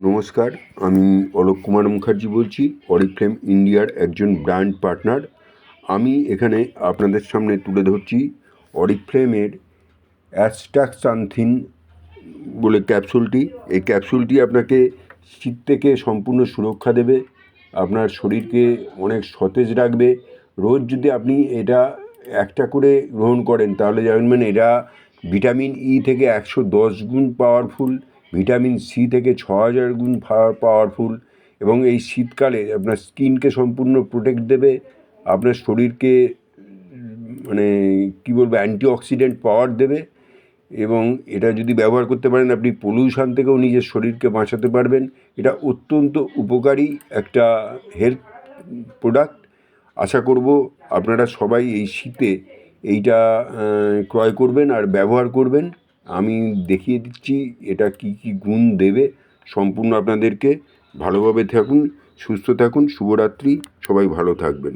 নমস্কার, আমি অলোক কুমার মুখার্জি বলছি, অরিফ্লেম ইন্ডিয়ার একজন ব্র্যান্ড পার্টনার। আমি এখানে আপনাদের সামনে তুলে ধরছি অরিফ্লেমের অ্যাস্টাক্সান্থিন বলে ক্যাপসুলটি। এই ক্যাপসুলটি আপনাকে শীত থেকে সম্পূর্ণ সুরক্ষা দেবে, আপনার শরীরকে অনেক সতেজ রাখবে। রোজ যদি আপনি এটা একটা করে গ্রহণ করেন তাহলে জানবেন এটা ভিটামিন ই থেকে 110 গুণ পাওয়ারফুল, ভিটামিন সি থেকে 6000 গুণ পাওয়ারফুল, এবং এই শীতকালে আপনার স্কিনকে সম্পূর্ণ প্রোটেক্ট দেবে, আপনার শরীরকে মানে কী বলবো অ্যান্টিঅক্সিডেন্ট পাওয়ার দেবে। এবং এটা যদি ব্যবহার করতে পারেন আপনি পলিউশন থেকেও নিজের শরীরকে বাঁচাতে পারবেন। এটা অত্যন্ত উপকারী একটা হেলথ প্রোডাক্ট। আশা করব আপনারা সবাই এই শীতে এইটা ক্রয় করবেন আর ব্যবহার করবেন। আমি দেখিয়ে দিচ্ছি এটা কি কি গুণ দেবে সম্পূর্ণ আপনাদেরকে। ভালোভাবে থাকুন, সুস্থ থাকুন, শুভরাত্রি, সবাই ভালো থাকবেন।